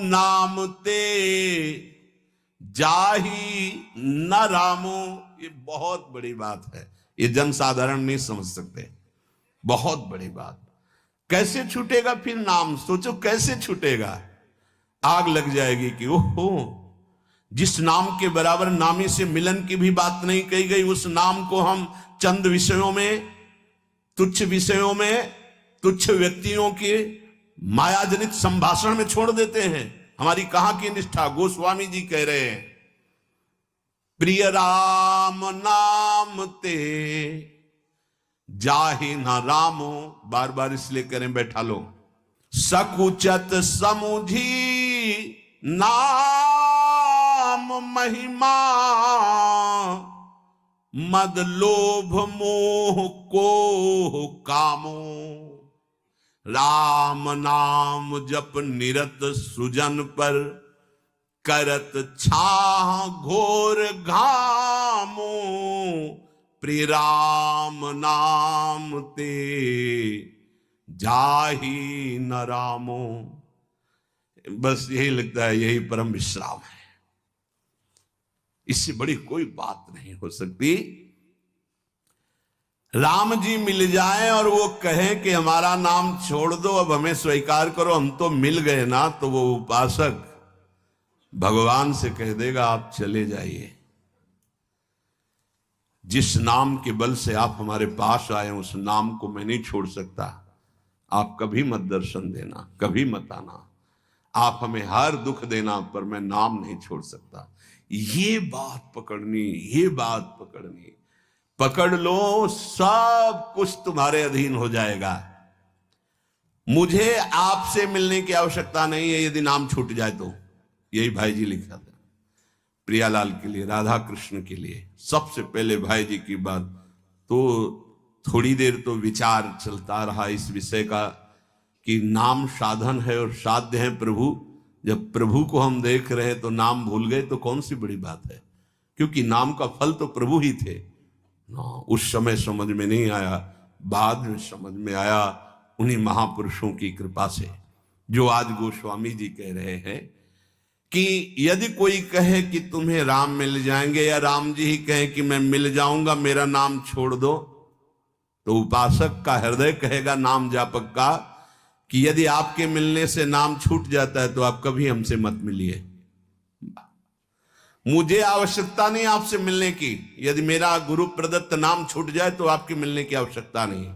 नाम ते जाही न रामो। ये बहुत बड़ी बात है, ये जनसाधारण नहीं समझ सकते, बहुत बड़ी बात। कैसे छूटेगा फिर नाम? सोचो कैसे छूटेगा, आग लग जाएगी कि ओहो, जिस नाम के बराबर नामी से मिलन की भी बात नहीं कही गई, उस नाम को हम चंद विषयों में, तुच्छ विषयों में, तुच्छ व्यक्तियों के मायाजनित संभाषण में छोड़ देते हैं। हमारी कहां की निष्ठा? गोस्वामी जी कह रहे हैं, प्रिय राम नाम ते जाहि न रामो। बार बार इसलिए करें, बैठा लो। सकुचत समुझी नाम महिमा, मद लोभ मोह को कामो। राम नाम जप निरत सुजन पर, करत छाह घोर घामो। प्रिय राम नाम ते जाही न रामो। बस यही लगता है, यही परम विश्राम है, इससे बड़ी कोई बात नहीं हो सकती। राम जी मिल जाए और वो कहें कि हमारा नाम छोड़ दो, अब हमें स्वीकार करो, हम तो मिल गए ना, तो वो उपासक भगवान से कह देगा आप चले जाइए। जिस नाम के बल से आप हमारे पास आए, उस नाम को मैं नहीं छोड़ सकता। आप कभी मत दर्शन देना, कभी मत आना, आप हमें हर दुख देना, पर मैं नाम नहीं छोड़ सकता। ये बात पकड़नी, ये बात पकड़नी, पकड़ लो, सब कुछ तुम्हारे अधीन हो जाएगा। मुझे आपसे मिलने की आवश्यकता नहीं है यदि नाम छूट जाए तो। यही भाई जी लिखा था प्रियालाल के लिए, राधा कृष्ण के लिए। सबसे पहले भाई जी की बात तो थोड़ी देर तो विचार चलता रहा इस विषय का कि नाम साधन है और साध्य है प्रभु। जब प्रभु को हम देख रहे हैं तो नाम भूल गए तो कौन सी बड़ी बात है, क्योंकि नाम का फल तो प्रभु ही थे ना। उस समय समझ में नहीं आया, बाद में समझ में आया उन्हीं महापुरुषों की कृपा से, जो आज गोस्वामी जी कह रहे हैं कि यदि कोई कहे कि तुम्हें राम मिल जाएंगे, या राम जी ही कहें कि मैं मिल जाऊंगा, मेरा नाम छोड़ दो, तो उपासक का हृदय कहेगा, नाम जापक का, कि यदि आपके मिलने से नाम छूट जाता है तो आप कभी हमसे मत मिलिए। मुझे आवश्यकता नहीं आपसे मिलने की, यदि मेरा गुरु प्रदत्त नाम छूट जाए तो आपके मिलने की आवश्यकता नहीं।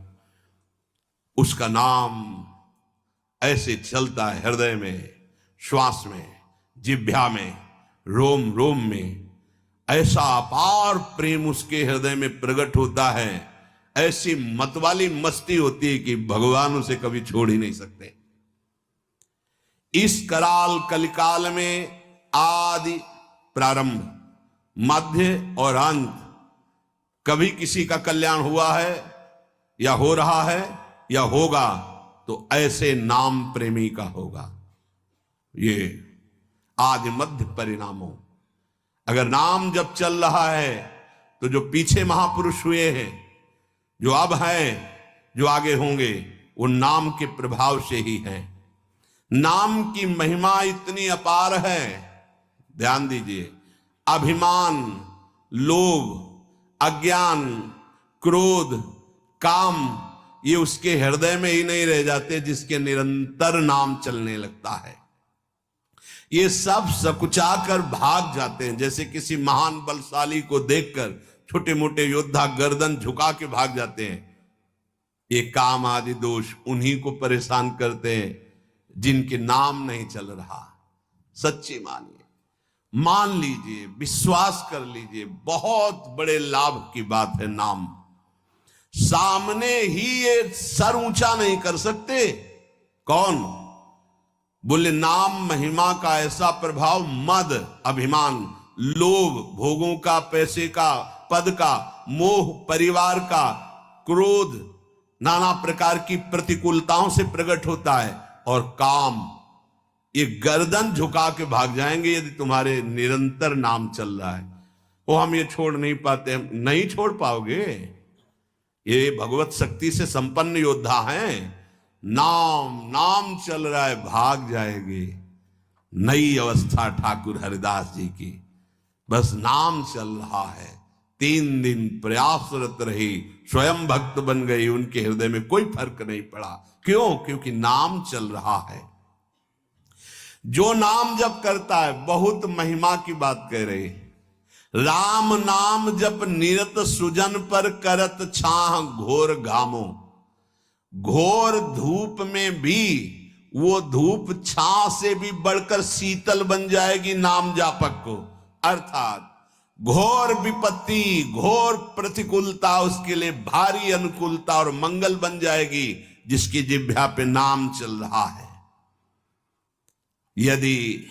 उसका नाम ऐसे चलता है हृदय में, श्वास में, जिह्वा में, रोम रोम में। ऐसा अपार प्रेम उसके हृदय में प्रकट होता है, ऐसी मतवाली मस्ती होती है कि भगवान उसे कभी छोड़ ही नहीं सकते। इस कराल कलिकाल में आदि, प्रारंभ, मध्य और अंत, कभी किसी का कल्याण हुआ है या हो रहा है या होगा तो ऐसे नाम प्रेमी का होगा। ये आदि मध्य परिणामों। अगर नाम जब चल रहा है तो जो पीछे महापुरुष हुए हैं, जो अब हैं, जो आगे होंगे, वो नाम के प्रभाव से ही है। नाम की महिमा इतनी अपार है, ध्यान दीजिए। अभिमान, लोभ, अज्ञान, क्रोध, काम, ये उसके हृदय में ही नहीं रह जाते जिसके निरंतर नाम चलने लगता है। ये सब सकुचा कर भाग जाते हैं। जैसे किसी महान बलशाली को देखकर छोटे मोटे योद्धा गर्दन झुका के भाग जाते हैं। ये काम आदि दोष उन्हीं को परेशान करते हैं जिनके नाम नहीं चल रहा। सच्ची मानिए, मान लीजिए, विश्वास कर लीजिए, बहुत बड़े लाभ की बात है नाम। सामने ही ये सर ऊंचा नहीं कर सकते। कौन? बोले नाम महिमा का ऐसा प्रभाव, मद, अभिमान, लोभ, भोगों का, पैसे का, पद का, मोह, परिवार का, क्रोध, नाना प्रकार की प्रतिकूलताओं से प्रकट होता है, और काम, ये गर्दन झुका के भाग जाएंगे यदि तुम्हारे निरंतर नाम चल रहा है। वो हम ये छोड़ नहीं पाते, हम नहीं छोड़ पाओगे। ये भगवत शक्ति से संपन्न योद्धा हैं। नाम नाम चल रहा है, भाग जाएंगे। नई अवस्था ठाकुर हरिदास जी की। बस नाम चल रहा है। 3 दिन प्रयासरत रही, स्वयं भक्त बन गई, उनके हृदय में कोई फर्क नहीं पड़ा। क्यों? क्योंकि नाम चल रहा है। जो नाम जप करता है, बहुत महिमा की बात कह रहे हैं, राम नाम जप निरत सुजन पर करत छाह घोर घामो। घोर धूप में भी वो धूप छाह से भी बढ़कर शीतल बन जाएगी नाम जापक को। अर्थात घोर विपत्ति, घोर प्रतिकूलता उसके लिए भारी अनुकूलता और मंगल बन जाएगी, जिसकी जिह्वा पे नाम चल रहा है। यदि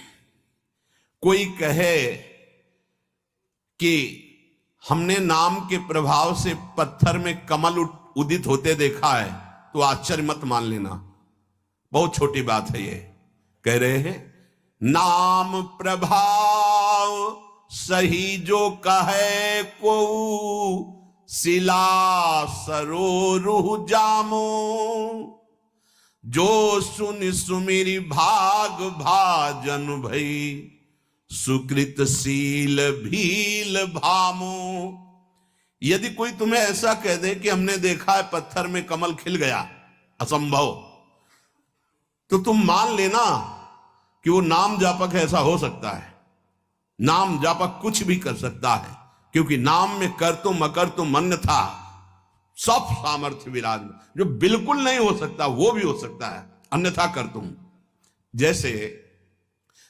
कोई कहे कि हमने नाम के प्रभाव से पत्थर में कमल उदित होते देखा है, तो आश्चर्य मत मान लेना, बहुत छोटी बात है ये। कह रहे हैं नाम प्रभाव सही जो कहे को, शिला सरो रूह जामो। जो सुन सुमिरी भाग भाजन भई, सुकृत शील भील भामो। यदि कोई तुम्हें ऐसा कह दे कि हमने देखा है पत्थर में कमल खिल गया, असंभव, तो तुम मान लेना कि वो नाम जापक ऐसा हो सकता है। नाम जापक कुछ भी कर सकता है, क्योंकि नाम में कर तुम अकर तुम अन्यथा सब सामर्थ्य विराजमान। जो बिल्कुल नहीं हो सकता वो भी हो सकता है, अन्यथा कर तुम। जैसे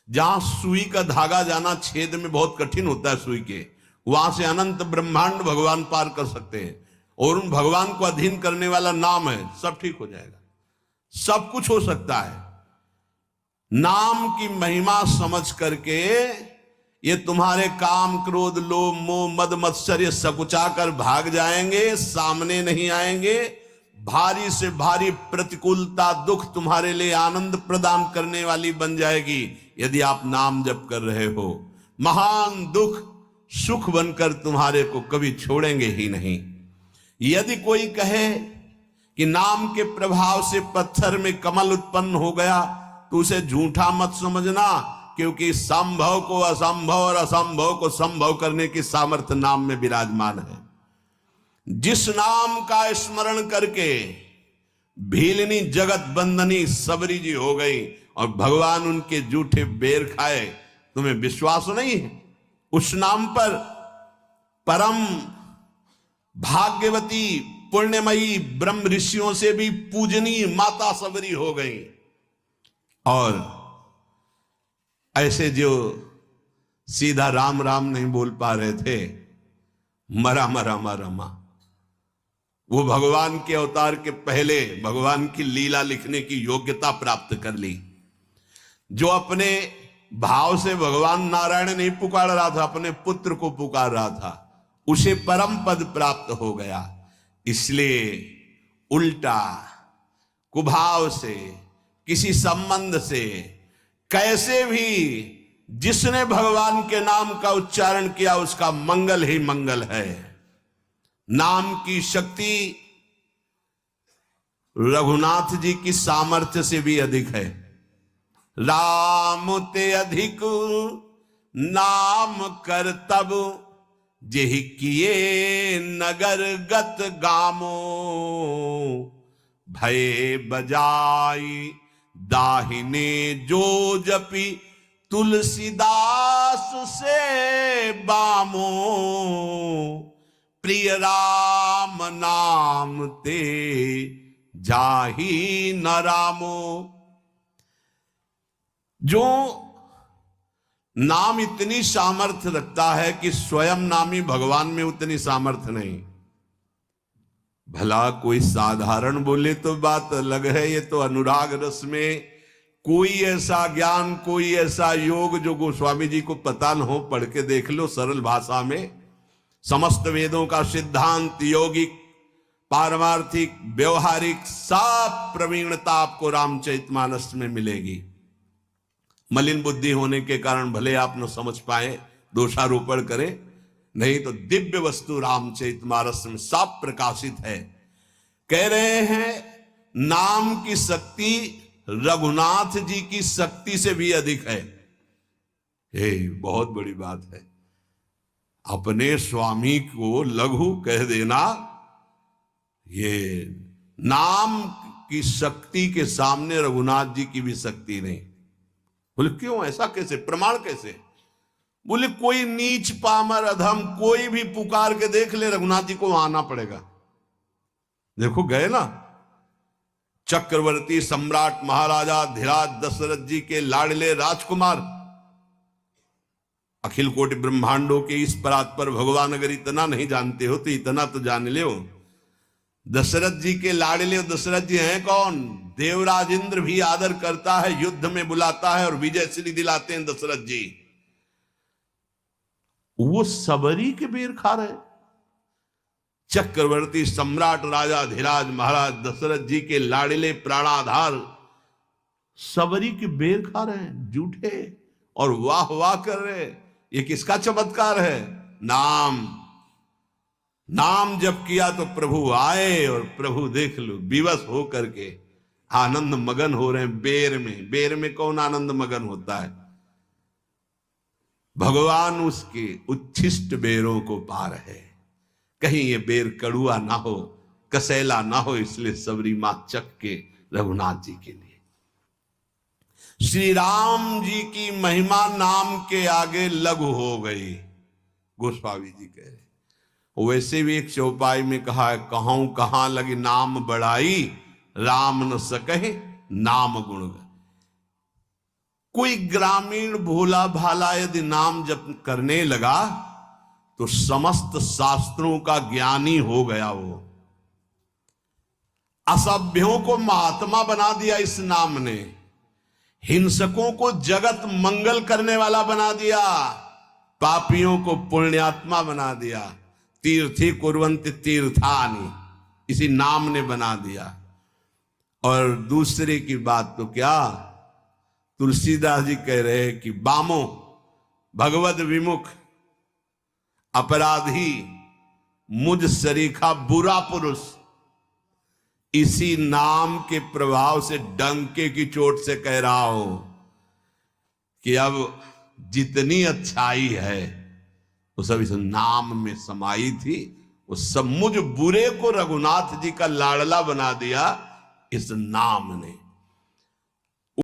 जहां सुई का धागा जाना छेद में बहुत कठिन होता है सुई के, वहां से अनंत ब्रह्मांड भगवान पार कर सकते हैं, और उन भगवान को अधीन करने वाला नाम है, सब ठीक हो जाएगा। सब कुछ हो सकता है। नाम की महिमा समझ करके ये तुम्हारे काम क्रोध लोभ मोह मद मत्सर्य सकुचा कर भाग जाएंगे, सामने नहीं आएंगे। भारी से भारी प्रतिकूलता दुख तुम्हारे लिए आनंद प्रदान करने वाली बन जाएगी यदि आप नाम जप कर रहे हो। महान दुख सुख बनकर तुम्हारे को कभी छोड़ेंगे ही नहीं। यदि कोई कहे कि नाम के प्रभाव से पत्थर में कमल उत्पन्न हो गया, तो उसे झूठा मत समझना, क्योंकि संभव को असंभव और असंभव को संभव करने की सामर्थ्य नाम में विराजमान है। जिस नाम का स्मरण करके भीलनी जगत बंदनी सबरी जी हो गई और भगवान उनके जूठे बेर खाए, तुम्हें विश्वास नहीं है? उस नाम पर परम भाग्यवती पुण्यमयी ब्रह्म ऋषियों से भी पूजनीय माता सबरी हो गई। और ऐसे जो सीधा राम राम नहीं बोल पा रहे थे, मरा मरा मरा मा, वो भगवान के अवतार के पहले भगवान की लीला लिखने की योग्यता प्राप्त कर ली। जो अपने भाव से भगवान नारायण नहीं पुकार रहा था, अपने पुत्र को पुकार रहा था, उसे परम पद प्राप्त हो गया। इसलिए उल्टा कुभाव से, किसी संबंध से, कैसे भी जिसने भगवान के नाम का उच्चारण किया उसका मंगल ही मंगल है। नाम की शक्ति रघुनाथ जी की सामर्थ्य से भी अधिक है। राम ते अधिक नाम कर तब, जेहि किए नगर गत गामो। भय बजाई दाहिने जो जपी, तुलसीदास से बामो। प्रिय राम नाम ते जाहि न रामो। जो नाम इतनी सामर्थ्य रखता है कि स्वयं नामी भगवान में उतनी सामर्थ्य नहीं। भला कोई साधारण बोले तो बात अलग है, ये तो अनुराग रस में कोई ऐसा ज्ञान, कोई ऐसा योग जो गोस्वामी जी को पता न हो, पढ़ के देख लो सरल भाषा में। समस्त वेदों का सिद्धांत, यौगिक, पारमार्थिक, व्यवहारिक, सब प्रवीणता आपको रामचरितमानस में मिलेगी। मलिन बुद्धि होने के कारण भले आप न समझ पाए, दोषारोपण करें, नहीं तो दिव्य वस्तु रामचरितमानस में सब प्रकाशित है। कह रहे हैं नाम की शक्ति रघुनाथ जी की शक्ति से भी अधिक है। हे बहुत बड़ी बात है, अपने स्वामी को लघु कह देना, ये नाम की शक्ति के सामने रघुनाथ जी की भी शक्ति नहीं। बोले क्यों, ऐसा कैसे, प्रमाण कैसे? बोले कोई नीच पामर अधम कोई भी पुकार के देख ले, रघुनाथ जी को आना पड़ेगा। देखो गए ना, चक्रवर्ती सम्राट महाराजा धीराज दशरथ जी के लाडले राजकुमार, अखिल कोटि ब्रह्मांडों के इस परात पर भगवान अगर इतना नहीं जानते हो तो इतना तो जान ले। दशरथ जी के लाडले दशरथ जी हैं कौन? देवराज इंद्र भी आदर करता है, युद्ध में बुलाता है और विजय श्री दिलाते हैं दशरथ जी। वो सबरी के बेर खा रहे। चक्रवर्ती सम्राट राजा धीराज महाराज दशरथ जी के लाडले प्राणाधार सबरी के बेर खा रहे हैं, झूठे, और वाह वाह कर रहे। ये किसका चमत्कार है? नाम। नाम जब किया तो प्रभु आए, और प्रभु देख लो विवश हो करके आनंद मगन हो रहे हैं बेर में। बेर में कौन आनंद मगन होता है? भगवान उसके उच्छिष्ट बेरों को पा रहे। कहीं ये बेर कड़ुआ ना हो, कसैला ना हो, इसलिए सबरी मां चख के रघुनाथ जी के लिए। श्री राम जी की महिमा नाम के आगे लघु हो गई, गोस्वामी जी कह रहे। वैसे भी एक चौपाई में कहा है, कहूं कहां लगी नाम बड़ाई, राम न सकहे नाम गुण। कोई ग्रामीण भोला भाला यदि नाम जप करने लगा तो समस्त शास्त्रों का ज्ञानी हो गया। वो असभ्यों को महात्मा बना दिया इस नाम ने, हिंसकों को जगत मंगल करने वाला बना दिया, पापियों को पुण्यात्मा बना दिया। तीर्थी कुर्वन्ति तीर्थानि, इसी नाम ने बना दिया। और दूसरे की बात तो क्या, तुलसीदास जी कह रहे हैं कि बामो भगवद विमुख अपराधी मुझ सरीखा बुरा पुरुष, इसी नाम के प्रभाव से डंके की चोट से कह रहा हूं कि अब जितनी अच्छाई है वो सब इस नाम में समाई थी। वो सब मुझ बुरे को रघुनाथ जी का लाडला बना दिया इस नाम ने।